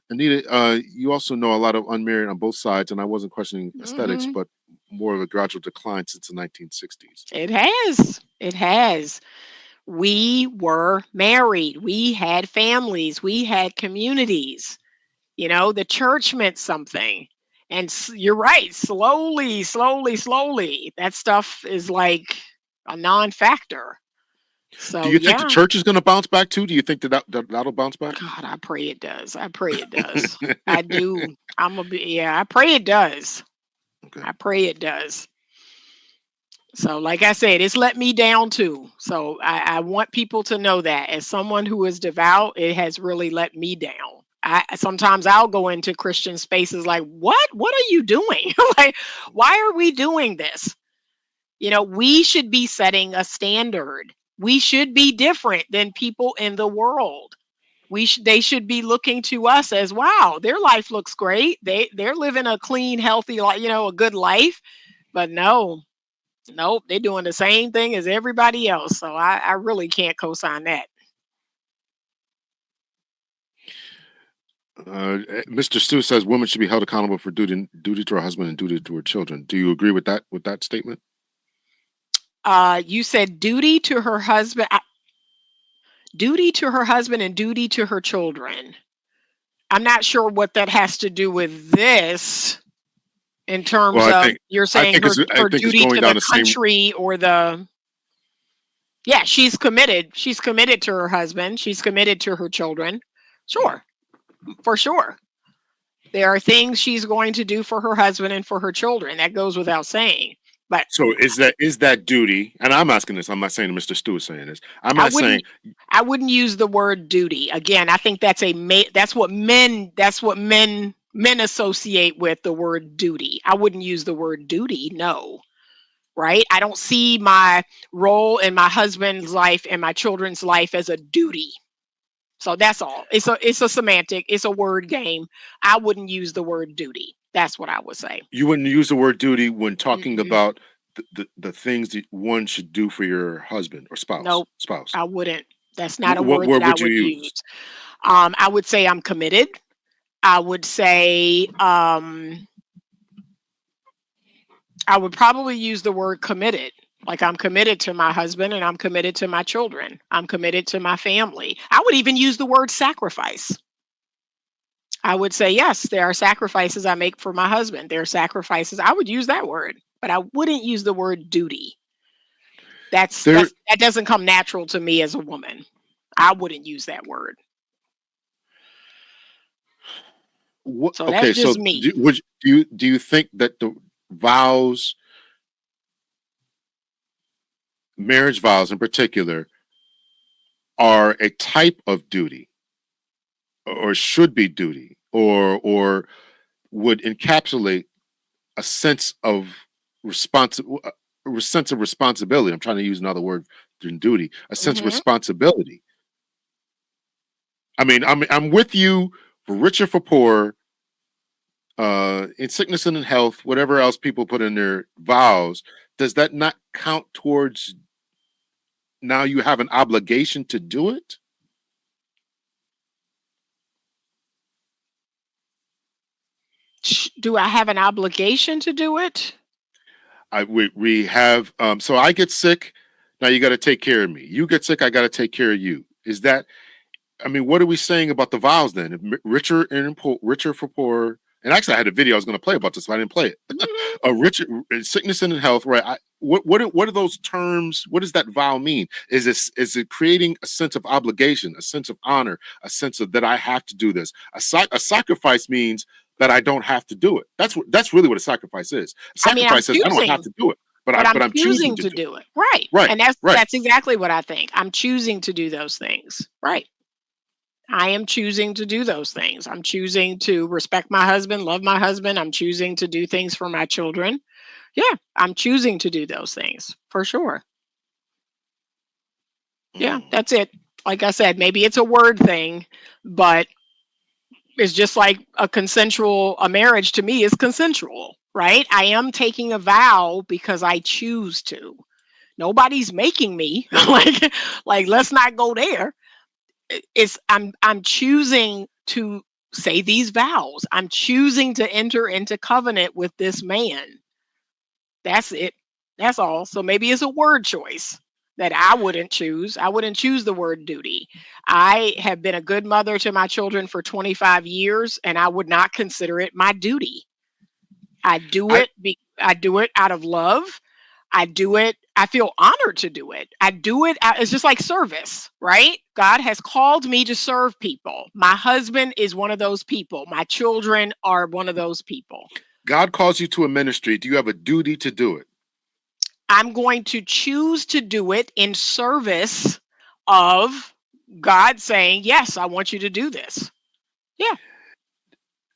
Anita, you also know a lot of unmarried on both sides, and I wasn't questioning aesthetics, Hmm. but more of a gradual decline since the 1960s. It has. It has. We were married. We had families. We had communities. The church meant something. And you're right. Slowly, slowly, slowly, that stuff is like a non factor. Do So, you think the yeah. church is going to bounce back too? Do you think that'll bounce back? God, I pray it does. I pray it does. I do. Yeah, I pray it does. Okay. I pray it does. So, like I said, it's let me down too. So, I want people to know that as someone who is devout, it has really let me down. Sometimes I'll go into Christian spaces like, what? What are you doing? Like, why are we doing this? We should be setting a standard. We should be different than people in the world. They should be looking to us as, wow, their life looks great. They're living a clean, healthy life, a good life. But no, nope, they're doing the same thing as everybody else. So I really can't co-sign that. Mr. Stu says women should be held accountable for duty to her husband and duty to her children. Do you agree with that statement? You said duty to her husband and duty to her children. I'm not sure what that has to do with this in Well, terms of you're saying I her think it's duty going to down the the same. country or the. Yeah, she's committed. She's committed to her husband. She's committed to her children. Yeah. Sure, for sure. There are things she's going to do for her husband and for her children. That goes without saying. But So is that duty? And I'm asking this. I'm not saying Mr. Stu is saying this. I'm I not wouldn't saying. I wouldn't use the word duty. Again, I think that's what men associate with the word duty. I wouldn't use the word duty. No. Right? I don't see my role in my husband's life and my children's life as a duty. So that's all. It's a semantic, it's a word game. I wouldn't use the word duty. That's what I would say. You wouldn't use the word duty when talking Mm-mm. about the things that one should do for your husband or spouse. Nope. Spouse. I wouldn't. That's not a What word word that I would you would use? use. I would say I'm committed. I would say I would probably use the word committed. Like I'm committed to my husband and I'm committed to my children. I'm committed to my family. I would even use the word sacrifice. I would say, yes, there are sacrifices I make for my husband. There are sacrifices. I would use that word, but I wouldn't use the word duty. There. That doesn't come natural to me as a woman. I wouldn't use that word. What? So that's Okay. So just me. do you think that the vows, marriage vows in particular, are a type of duty, or should be duty, or would encapsulate a sense of sense of responsibility? I'm trying to use another word than duty. A sense of Hmm. responsibility. I mean, I'm with you for richer for poor, in sickness and in health, whatever else people put in their vows. Does that not count towards now you have an obligation to do it? Do I have an obligation to do it? We have so I get sick, now you got to take care of me. You get sick, I got to take care of you. Is that, I mean, what are we saying about the vows then? If richer for poor. And actually, I had a video I was going to play about this, but I didn't play it. Mhm. A richer sickness and in health, right? What are those terms? What does that vow mean? Is it creating a sense of obligation, a sense of honor, a sense of that I have to do this? A sacrifice means that I don't have to do it. That's really what a sacrifice is. A I mean, I'm sacrifice says I don't have choosing, to do it, but but I'm I'm choosing choosing to to do it. do it. Right. Right, And that's right. that's exactly what I think. I'm choosing to do those things. Right. I am choosing to do those things. I'm choosing to respect my husband, love my husband. I'm choosing to do things for my children. Yeah, I'm choosing to do those things for sure. Yeah, Mm. that's it. Like I said, maybe it's a word thing, but it's just like a marriage to me is consensual, right? I am taking a vow because I choose to. Nobody's making me. like let's not go there. I'm choosing to say these vows. I'm choosing to enter into covenant with this man. That's it. That's all. So maybe it's a word choice that I wouldn't choose. I wouldn't choose the word duty. I have been a good mother to my children for 25 years, and I would not consider it my duty. I I do it out of love. I do it. I feel honored to do it. I do it. It's just like service, right? God has called me to serve people. My husband is one of those people. My children are one of those people. God calls you to a ministry. Do you have a duty to do it? I'm going to choose to do it in service of God saying, "Yes, I want you to do this." Yeah.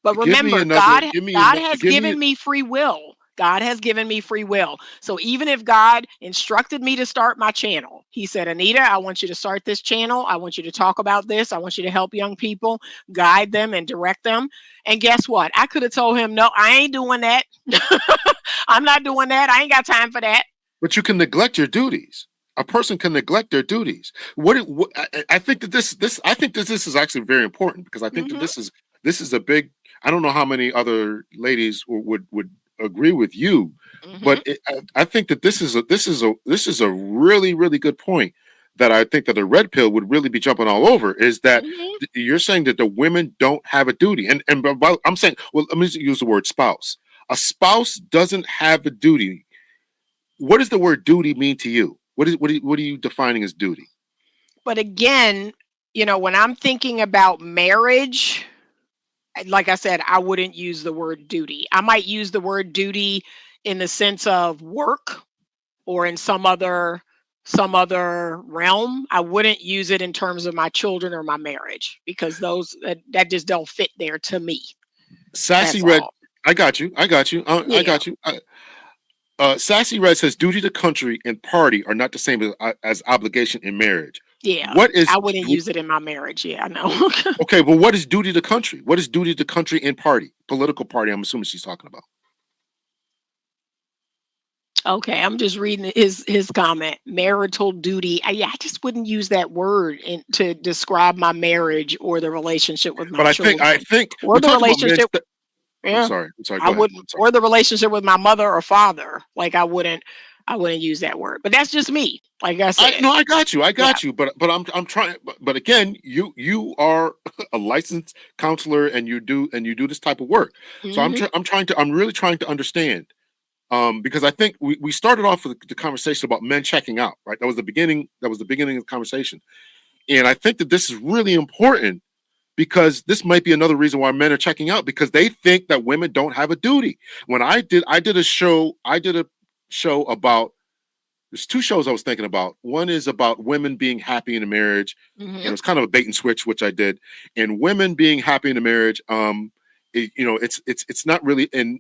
But Give me remember, another. Give me God another. has Give me. given me free will. God has given me free will. So even if God instructed me to start my channel, he said, "Anita, I want you to start this channel. I want you to talk about this. I want you to help young people, guide them and direct them." And guess what? I could have told him, "No, I ain't doing that. I'm not doing that. I ain't got time for that." But you can neglect your duties. A person can neglect their duties. I think that I think that this is actually very important because I think that Mhm. this is a big. I don't know how many other ladies would agree with you, Mhm. but I think that this is a really good point that I think that a red pill would really be jumping all over is that Mhm. you're saying that the women don't have a duty, and I'm saying, well, let me use the word spouse. A spouse doesn't have a duty. What does the word duty mean to you? What are you defining as duty? But again, when I'm thinking about marriage, like I said, I wouldn't use the word duty. I might use the word duty in the sense of work or in some other realm. I wouldn't use it in terms of my children or my marriage because those that just don't fit there to me. Sassy That's Red, all. I got you. I got you. I Yeah. got you. Sassy Red says duty to country and party are not the same as obligation in marriage. Yeah. What is I wouldn't use it in my marriage. Yeah, I know. okay? But what is duty to country? What is duty to country and party? Political party. I'm assuming she's talking about. Okay, I'm just reading his comment. Marital duty. Yeah, I just wouldn't use that word to describe my marriage or the relationship with my But I children think or we're the talking about men. relationship. I'm Yeah, sorry. I'm sorry. I Go ahead. wouldn't, I'm sorry. or the relationship with my mother or father. Like I wouldn't use that word. But that's just me. Like I I said. no, I got you. I Yeah. got you. But I'm trying. But again, you are a licensed counselor, and you do this type of work. So Hmm. I'm really trying to understand. Because I think we started off with the conversation about men checking out. Right. That was the beginning. That was the beginning of the conversation. And I think that this is really important because this might be another reason why men are checking out because they think that women don't have a duty. When I did a show about there's two shows I was thinking about. One is about women being happy in a marriage, and it Hmm. was kind of a bait and switch, which I did. And women being happy in a marriage, it's not really, and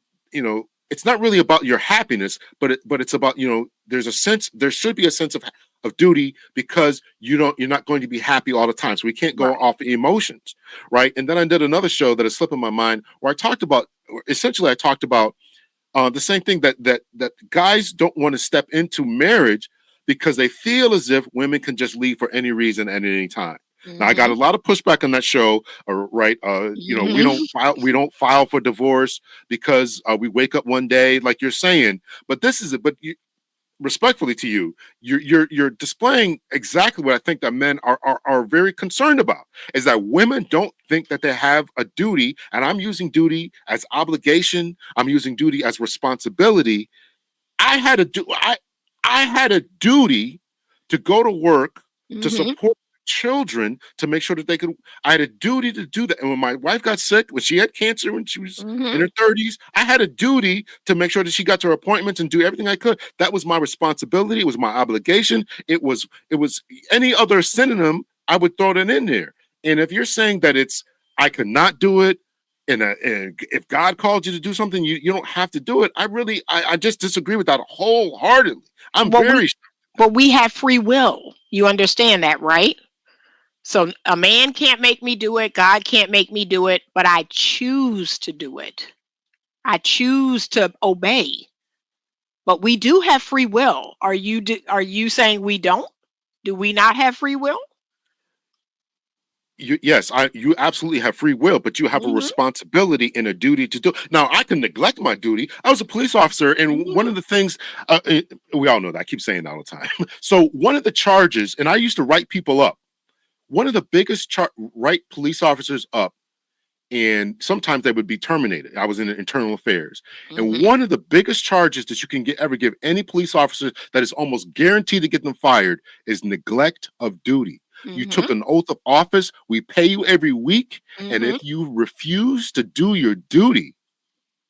it's not really about your happiness, but it's about there should be a sense of duty because you're not going to be happy all the time, so we can't go Right. off emotions, right? And then I did another show that is slipping my mind where I talked about the same thing that guys don't want to step into marriage because they feel as if women can just leave for any reason at any time. Now I got Hmm. a lot of pushback on that show, right? We Hmm. don't file for divorce because we wake up one day, like you're saying. But this is it. But respectfully to you, you're displaying exactly what I think that men are very concerned about is that women don't think that they have a duty, and I'm using duty as obligation. I'm using duty as responsibility. I had a du- I had a duty to go to work to Hmm. support children to make sure that they could. I had a duty to do that. And when my wife got sick, when she had cancer when she was in Hmm. her 30s, I had a duty to make sure that she got to her appointments and do everything I could. That was my responsibility. It was my obligation. It was any other synonym, I would throw it in there. And if you're saying that it's I could not do it, and if God called you to do something, you don't have to do it. I just disagree with that wholeheartedly. I'm Well, we very but we have free will. You understand that, right? So a man can't make me do it. God can't make me do it, but I choose to do it. I choose to obey. But we do have free will. Are you saying we don't? Do we not have free will? you absolutely have free will, but you have a Mhm, responsibility and a duty to do. Now, I can neglect my duty. I was a police officer, and one mhm, of the things we all know that I keep saying that all the time. So one of the charges, and I used to write people up. One of the biggest write police officers up, and sometimes they would be terminated. I was in internal affairs, and mhm, one of the biggest charges that you can ever give any police officer that is almost guaranteed to get them fired is neglect of duty. You mhm, took an oath of office. We pay you every week, and mhm, if you refuse to do your duty,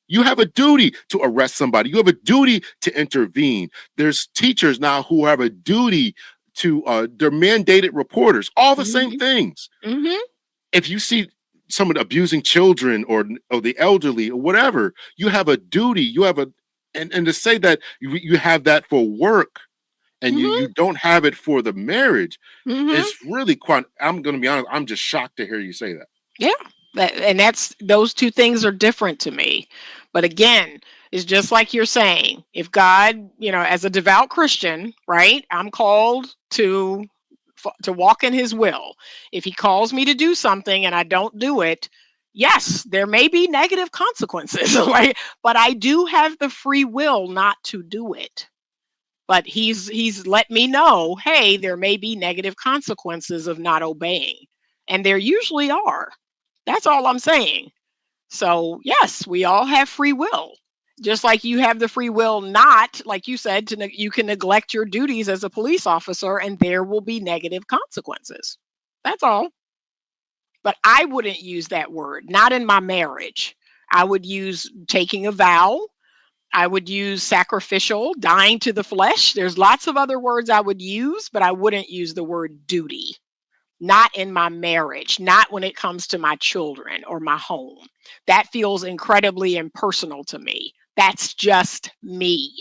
you have a duty to arrest somebody. You have a duty to intervene. There's teachers now who have a duty to they're mandated reporters, all the same mhm, things. mhm, If you see someone abusing children or the elderly or whatever, you have a duty. You have a and to say that you have that for work and you mhm, don't have it for the marriage mhm. is really quite. I'm going to be honest. I'm just shocked to hear you say that. Yeah, and that's those two things are different to me. But again, it's just like you're saying. If God, as a devout Christian, right? I'm called to walk in His will. If He calls me to do something and I don't do it, yes, there may be negative consequences, right? But I do have the free will not to do it. But he's let me know, hey, there may be negative consequences of not obeying, and there usually are. That's all I'm saying. So, yes, we all have free will. Just like you have the free will not, like you said, you can neglect your duties as a police officer and there will be negative consequences. That's all. But I wouldn't use that word, not in my marriage. I would use taking a vow. I would use sacrificial, dying to the flesh. There's lots of other words I would use, but I wouldn't use the word duty. Not in my marriage, not when it comes to my children or my home. That feels incredibly impersonal to me. That's just me.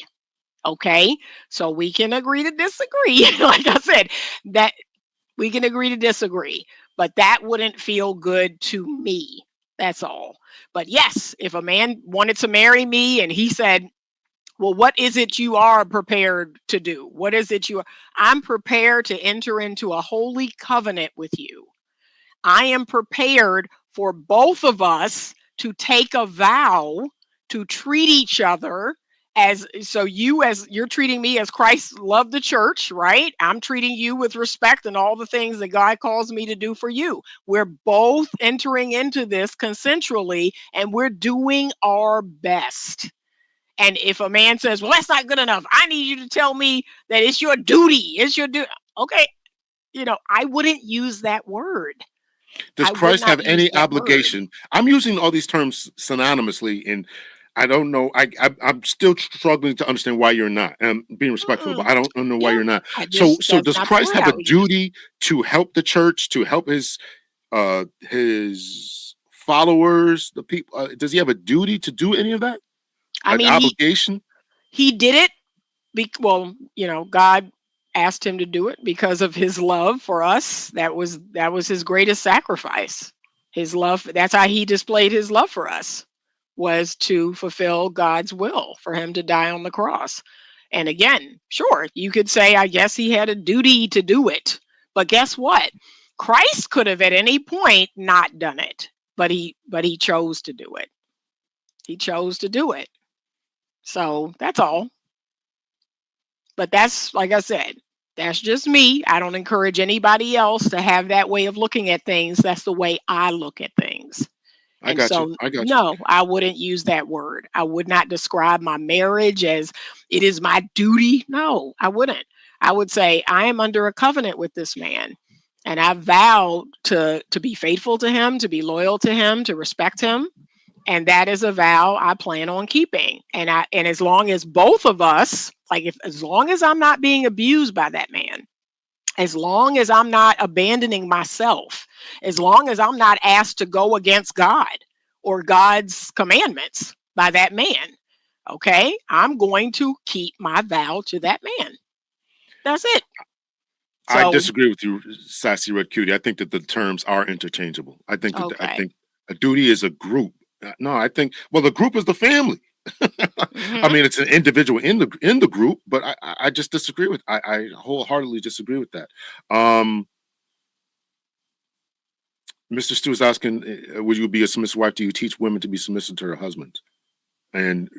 Okay. So we can agree to disagree. Like I said, that we can agree to disagree, but that wouldn't feel good to me. That's all. But yes, if a man wanted to marry me and he said, well, what is it you are prepared to do? What is it I'm prepared to enter into a holy covenant with you. I am prepared for both of us to take a vow to treat each other as so you as you're treating me as Christ loved the church, right? I'm treating you with respect and all the things that God calls me to do for you. We're both entering into this consensually and we're doing our best. And if a man says, "Well, that's not good enough. I need you to tell me that it's your duty. It's your duty." Okay, I wouldn't use that word. Does I would Christ not have use any that word. obligation? I'm using all these terms synonymously, and I don't know. I'm still struggling to understand why you're not. I'm being respectful, but Mm-mm. I don't know why Yeah, you're not. I So, just so that's does not the Christ word have I a would use. duty to help the church, to help his followers, the people? Does he have a duty to do any of that? I An mean, obligation? he did it. Well, God asked him to do it because of his love for us. That was his greatest sacrifice. His love. That's how he displayed his love for us. Was to fulfill God's will for him to die on the cross. And again, sure, you could say, I guess he had a duty to do it. But guess what? Christ could have at any point not done it, but he chose to do it. He chose to do it. So that's all. But that's like I said, that's just me. I don't encourage anybody else to have that way of looking at things. That's the way I look at things. I And got you. so, I got you. no, I wouldn't use that word. I would not describe my marriage as it is my duty. No, I wouldn't. I would say I am under a covenant with this man. And I vow to be faithful to him, to be loyal to him, to respect him. And that is a vow I plan on keeping. And as long as both of us, like if as long as I'm not being abused by that man, as long as I'm not abandoning myself, as long as I'm not asked to go against God or God's commandments by that man, okay, I'm going to keep my vow to that man. That's it. I So, disagree with you, sassy red cutie. I think that the terms are interchangeable. I okay. think a duty is a group. No, I think the group is the family. I Hmm. mean, it's an individual in the group, but I just disagree with. I wholeheartedly disagree with that. Um, Mr. Stu is asking, would you be a submissive wife? Do you teach women to be submissive to their husbands? And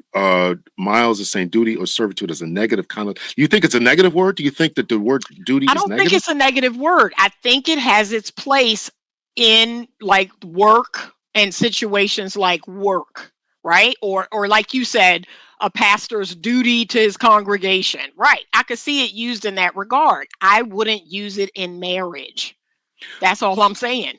Miles is saying duty or servitude as a negative kind. You think it's a negative word? Do you think that the word duty I is don't think negative? it's a negative word. I think it has its place in like work and situations like work, right? Or like you said, a pastor's duty to his congregation. Right. I could see it used in that regard. I wouldn't use it in marriage. That's all I'm saying.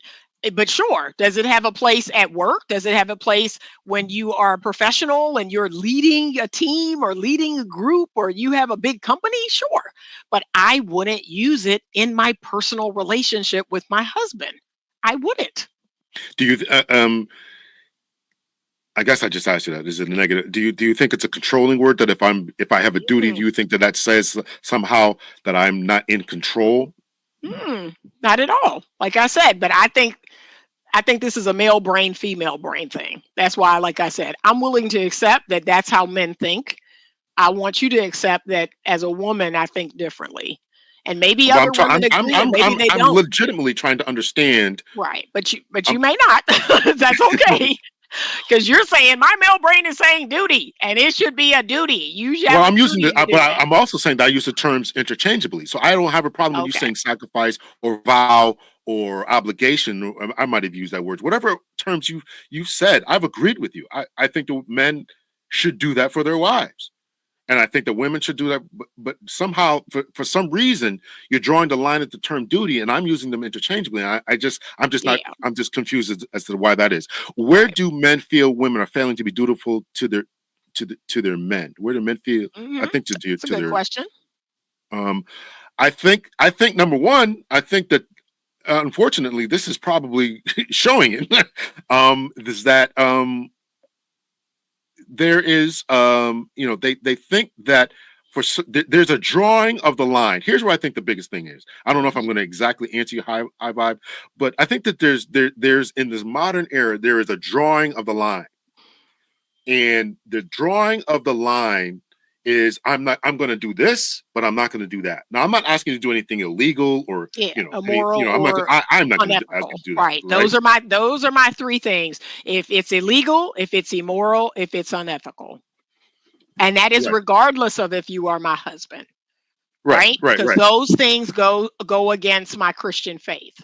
But sure, does it have a place at work? Does it have a place when you are a professional and you're leading a team or leading a group or you have a big company? Sure. But I wouldn't use it in my personal relationship with my husband. I wouldn't. Do you? I guess I just asked you that. Is it a negative? Do you think it's a controlling word that if I have a duty, do Mm, you think that that says somehow that I'm not in control? not at all. Like I said, but I think this is a male brain, female brain thing. That's why, like I said, I'm willing to accept that that's how men think. I want you to accept that as a woman, I think differdifferently. And maybe Well, I'm other trying. women agree and maybe they I'm don't. legitimately trying to understand. Right. But Um, you may not. That's okay. Because you're saying my male brain is saying duty and it should be a duty. You should well, have a I'm using duty the, to but do that. I'm also saying that I use the terms interchangeably. So I don't have a problem with you Okay. saying sacrifice or vow or obligation. I might have used that word. Whatever terms you said, I've agreed with you. I think the men should do that for their wives. And I think that women should do that, but somehow, for some reason, you're drawing the line at the term duty, and I'm using them interchangeably. And I'm just not, Yeah. I'm just confused as to why that is. Where Right. do men feel women are failing to be dutiful to their men? Where do men feel? I Hmm. think That's a to good their. question. Um, I think number one, I think that unfortunately, this is probably showing it. Is that there is they think that there's a drawing of the line. Here's where I think the biggest thing is. I don't know if I'm Hmm. going to exactly answer your high vibe, but I think that there's in this modern era there is a drawing of the line, and the drawing of the line is I'm going to do this, but I'm not going to do that. Now I'm not asking you to do anything illegal or Yeah, any immoral or I'm not going to ask unethical. you to do that, Right. right? Those are my three things. If it's illegal, if it's immoral, if it's unethical. And that is Right, regardless of if you are my husband, right, right? right, Because right. those things go against my Christian faith.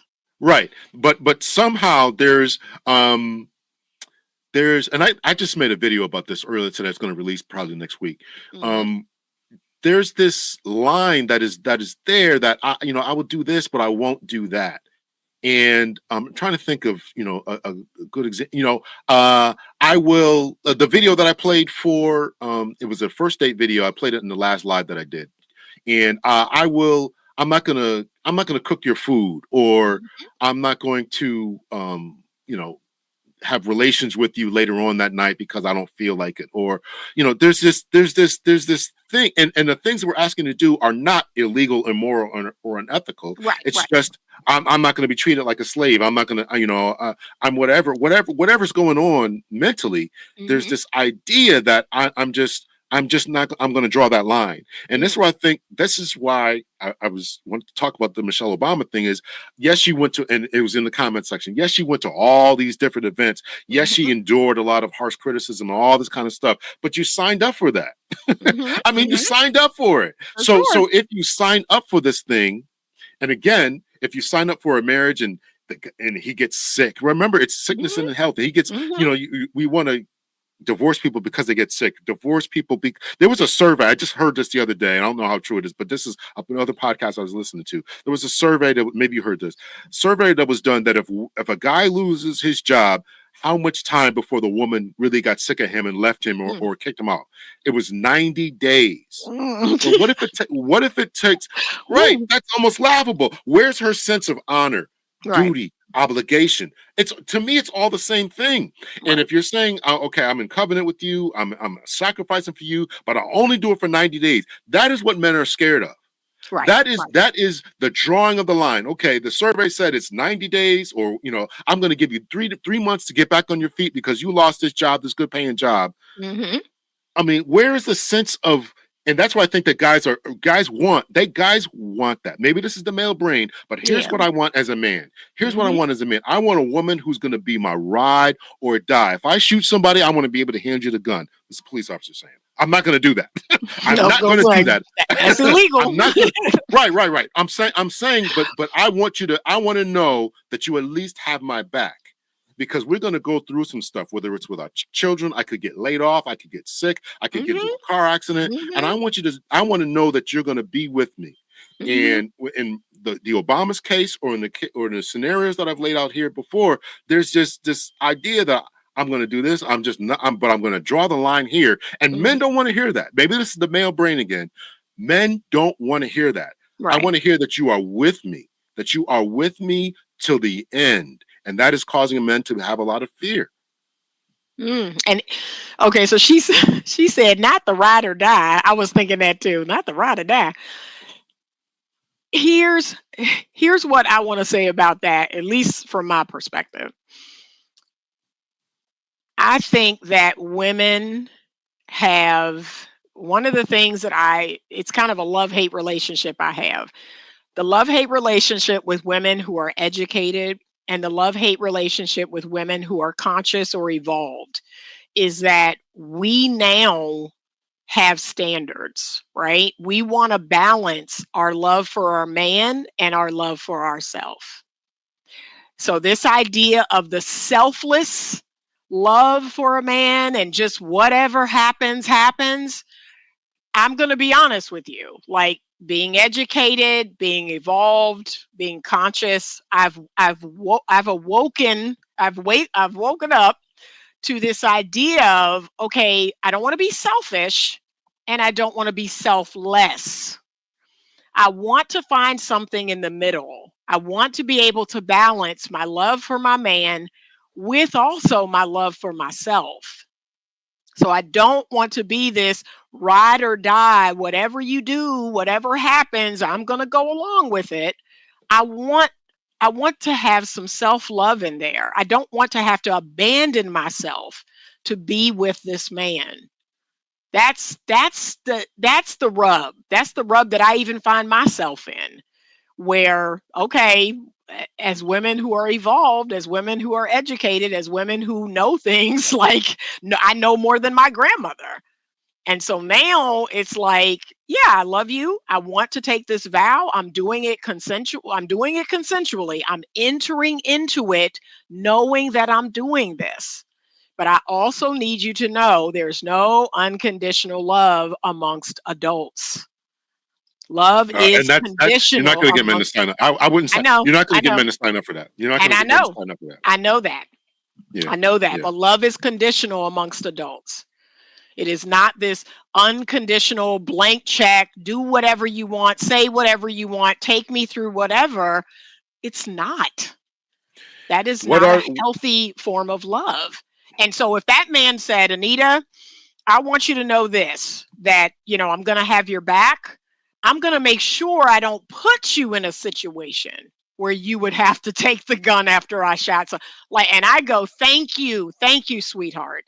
Right. But somehow there's and I just made a video about this earlier today. It's going to release probably next week. Hmm. Um there's this line that is there that I will do this but I won't do that. And I'm trying to think of a good example. I will the video that I played for it was a first date video. I played it in the last live that I did, and I'm not gonna cook your food, or I'm not going to have relations with you later on that night because I don't feel like it. Or, there's this thing, and the things that we're asking to do are not illegal, immoral, or unethical. Right, It's right. just I'm not going to be treated like a slave. I'm not going to, I'm whatever's going on mentally. There's Hmm. this idea that I'm just not. I'm going to draw that line, and this is Hmm. why I think this is why I was wanted to talk about the Michelle Obama thing. Is yes, she went to, and it was in the comment section. Yes, she went to all these different events. Yes, she Hmm. endured a lot of harsh criticism, all this kind of stuff. But you signed up for that. Hmm. I mean, you Hmm. signed up for it. For So, sure. so if you sign up for this thing, and again, if you sign up for a marriage and he gets sick, remember it's sickness Hmm. and health. And he gets, Hmm. we want to divorce people because they get sick. Divorce people. There was a survey. I just heard this the other day. I don't know how true it is, but this is another podcast I was listening to. There was a survey that maybe you heard this survey that was done that if a guy loses his job, how much time before the woman really got sick of him and left him or kicked him out? It was 90 days. Mm. Well, what if it takes right? Woo. That's almost laughable. Where's her sense of honor, Right, duty, obligation? It's to me, it's all the same thing. And right, if you're saying, okay, I'm in covenant with you, I'm sacrificing for you, but I'll only do it for 90 days. That is what men are scared of. right, That is the drawing of the line. Okay, the survey said it's 90 days, or I'm going to give you 3 months to get back on your feet because you lost this job, this good paying job. right. Hmm. I mean, where is the sense of and that's why I think that guys want that. Maybe this is the male brain, but here's Yeah. what I want as a man. Here's what I Mhm. want as a man. I want a woman who's going to be my ride or die. If I shoot somebody, I want to be able to hand you the gun. This is a police officer saying. I'm not going to do that. I'm No, not go going to do like that. that's illegal. I'm not going. Right. I'm saying, but I want you to. I want to know that you at least have my back because we're going to go through some stuff, whether it's with our children. I could get laid off. I could get sick. I could get into Mhm. a car accident. And Mhm. I want to know that you're going to be with me. Mhm. And in the Obama's case or in the scenarios that I've laid out here before, there's just this idea that I'm going to do this. I'm just not, but I'm going to draw the line here. And men Mhm. don't want to hear that. Maybe this is the male brain again. Men don't want to hear that. I Right. want to hear that you are with me, that you are with me till the end. And that is causing men to have a lot of fear. And okay, so she she said not the ride or die. I was thinking that too. Not the ride or die. Here's here's what I want to say about that, at least from my perspective. I think that women have one of the things that it's kind of a love-hate relationship I have. The love-hate relationship with women who are educated and the love-hate relationship with women who are conscious or evolved is that we now have standards, right? We want to balance our love for our man and our love for ourselves. So, this idea of the selfless love for a man and just whatever happens, happens. I'm going to be honest with you. Like being educated, being evolved, being conscious, I've awoken, I've woken up to this idea of okay, I don't want to be selfish and I don't want to be selfless. I want to find something in the middle. I want to be able to balance my love for my man with also my love for myself. So I don't want to be this ride or die, whatever you do, whatever happens, I'm going to go along with it. I want I want to have some self-love in there. I don't want to have to abandon myself to be with this man. That's the rub. That's the rub that I even find myself in where okay, as women who are evolved, as women who are educated, as women who know things like no, I know more than my grandmother. And so now it's like, yeah, I love you. I want to take this vow. I'm doing it consensual. I'm doing it consensually. I'm entering into it knowing that I'm doing this. But I also need you to know there's no unconditional love amongst adults. Love And is that's you're not conditional going to get men to amongst sign up. I wouldn't I say know, you're not going I to get know, men to sign up for that. You're not and going to I get men to know, sign up for that. I know that. Yeah, I know that, yeah. but love is conditional amongst adults. It is not this unconditional blank check, do whatever you want, say whatever you want, take me through whatever. It's not. That is What not a are healthy form of love. And so if that man said, Anita, I want you to know this that, I'm going to have your back. I'm going to make sure I don't put you in a situation where you would have to take the gun after I shot. So, like, and I go, thank you, sweetheart.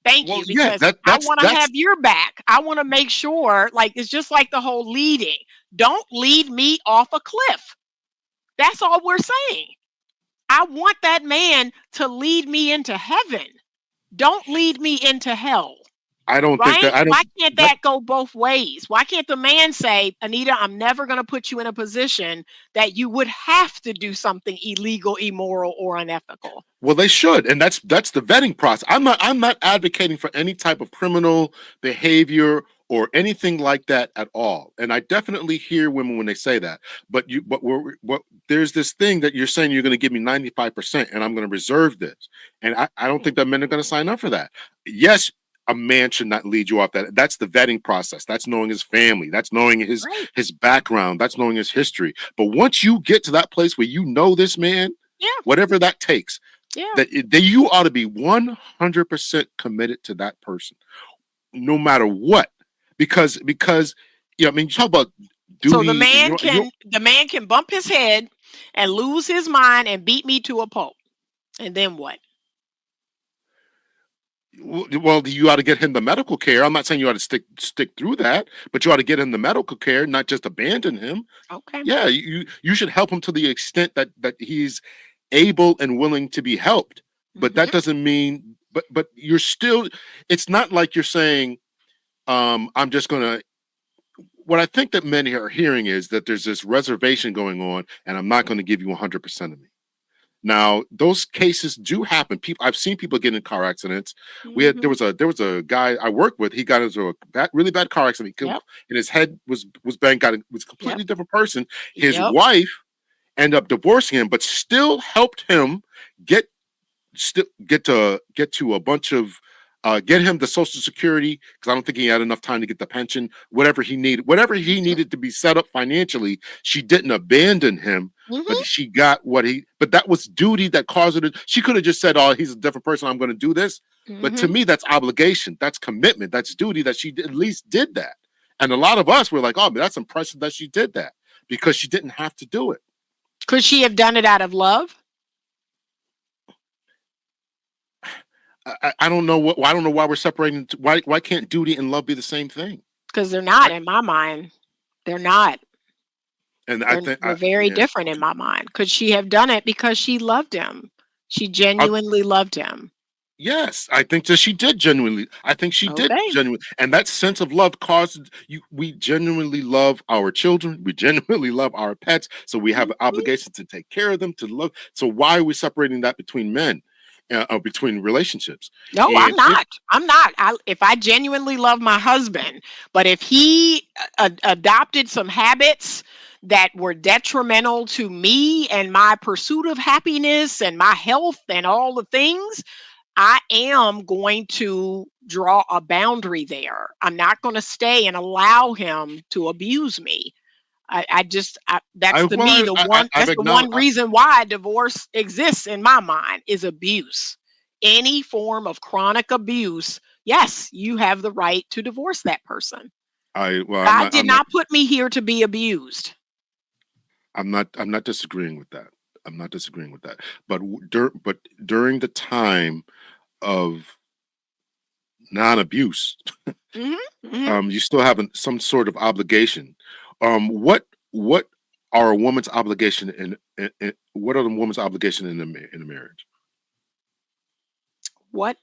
Thank well, you, yeah, because that I that's want to that's have your back. I want to make sure, like, it's just like the whole leading. Don't lead me off a cliff. That's all we're saying. I want that man to lead me into heaven. Don't lead me into hell. I don't think Right? that I don't Why can't that that go both ways? Why can't the man say, Anita, I'm never going to put you in a position that you would have to do something illegal, immoral, or unethical? well, they should, and that's the vetting process. I'm not advocating for any type of criminal behavior or anything like that at all. And I definitely hear women when they say that. But there's this thing that you're saying you're going to give me 95%, and I'm going to reserve this. And I don't think that men are going to sign up for that. Yes, a man should not lead you off that. That's the vetting process. That's knowing his family. That's knowing Right. his background. That's knowing his history. But once you get to that place where you know this man, Yeah. whatever that takes Yeah. that you ought to be 100% committed to that person no matter what because I mean you talk about So the duty man you can bump his head and lose his mind and beat me to a pulp. And then what? Well, you ought to get him the medical care. I'm not saying you ought to stick through that, but you ought to get him the medical care, not just abandon him. Okay. Yeah, you should help him to the extent that he's able and willing to be helped. But that Mhm. doesn't mean. But you're still. It's not like you're saying, I'm just gonna. What I think that many are hearing is that there's this reservation going on, and I'm not going to give you 100% of me. Now, those cases do happen. People, I've seen people get in car accidents. We had Mhm. there was a guy I worked with. He got into a really bad car accident, Yep. and his head was banged. Was a Yep. completely different person. His Yep. wife ended up divorcing him, but still helped him get still get to a bunch of get him the social security, because I don't think he had enough time to get the pension, whatever he Mhm. needed to be set up financially. She didn't abandon him, but Mhm. she got what he but that was duty that caused her to. She could have just said, oh, he's a different person, I'm going to do this. But to Mhm. me, that's obligation, that's commitment, that's duty, that she at least did that. And a lot of us were like, oh, that's impressive that she did that, because she didn't have to do it. Could she have done it out of love? I don't know I don't know why we're separating. Why can't duty and love be the same thing? Because they're not I, in my mind. They're not. and I They're think they're very yeah. different in my mind. Could she have done it because she loved him? She I, genuinely loved him. yes, I think that she did genuinely. I think she did Okay. genuinely, and that sense of love causes you. We genuinely love our children. We genuinely love our pets. So we have an Mhm. obligation to take care of them, to love. So why are we separating that between men, or between relationships? No, I'm And if not. I'm not. If I genuinely love my husband, but if he adopted some habits that were detrimental to me and my pursuit of happiness and my health and all the things, I am going to draw a boundary there. I'm not going to stay and allow him to abuse me. That's the me the one I've that's the acknowledged. one reason why divorce exists in my mind is abuse. Any form of chronic abuse, yes, you have the right to divorce that person. I well, God did I'm not not put me here to be abused. I'm not disagreeing with that. I'm not disagreeing with that. But but during the time of non-abuse, Mhm. Mhm. you still have some sort of obligation. What are a woman's obligation what are the woman's obligation in a marriage? What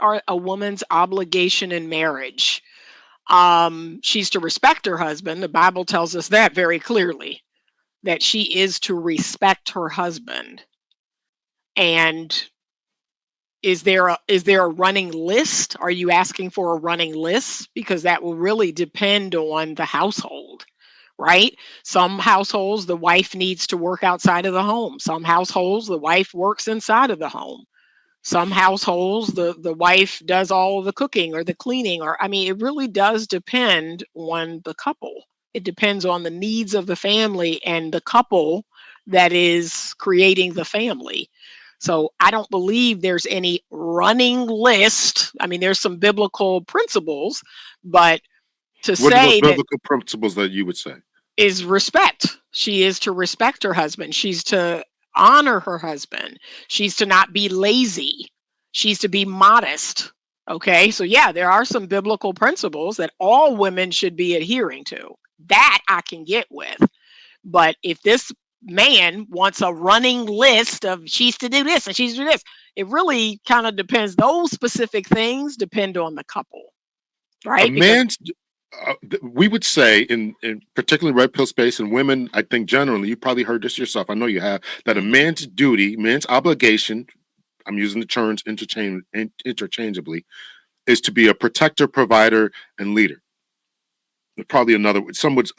are a woman's obligation in marriage? She's to respect her husband. The Bible tells us that very clearly, that she is to respect her husband. And is there a running list? Are you asking for a running list? Because that will really depend on the household, right? Some households, the wife needs to work outside of the home. Some households, the wife works inside of the home. Some households, the wife does all of the cooking or the cleaning, or I mean, it really does depend on the couple. It depends on the needs of the family and the couple that is creating the family. So I don't believe there's any running list. I mean, there's some biblical principles, but to What are those say that biblical principles that you would say? is respect. She is to respect her husband. She's to honor her husband. She's to not be lazy. She's to be modest. Okay. So, yeah, there are some biblical principles that all women should be adhering to. That I can get with. But if this man wants a running list of she's to do this and she's to do this, it really kind of depends. Those specific things depend on the couple, A right? Because man's we would say in particularly red pill space, and women, I think generally, you probably heard this yourself, I know you have, that a mhm, man's obligation, I'm using the terms interchangeably, is to be a protector, provider, and leader. Probably another. Some would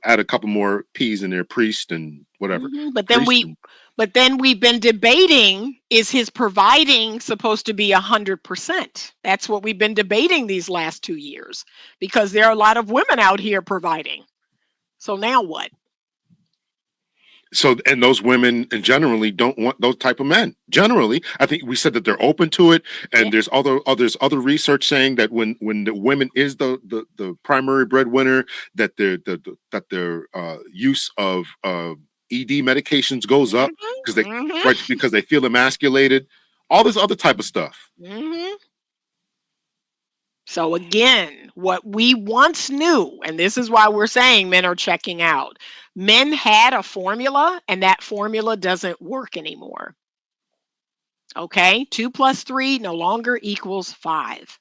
add a couple more P's in there, priest and whatever, mhm, but then priest. we And but then we've been debating, is his providing supposed to be 100%? That's what we've been debating these last 2 years because there are a lot of women out here providing. So now what? so, and those women, and generally don't want those type of men. Generally, I think we said that they're open to it, Yeah. and there's other research saying that when the woman is the primary breadwinner, that their use of ED medications goes Mhm, up because they mhm, right because they feel emasculated. All this other type of stuff. mhm. So again, what we once knew, and this is why we're saying men are checking out. Men had a formula, and that formula doesn't work anymore. Okay? 2 plus 3 no longer equals 5.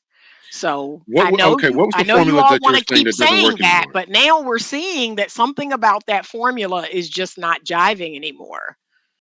So Okay, what was I the know you formula all that you're want to saying keep that doesn't saying work that, anymore? but now we're seeing that something about that formula is just not jiving anymore.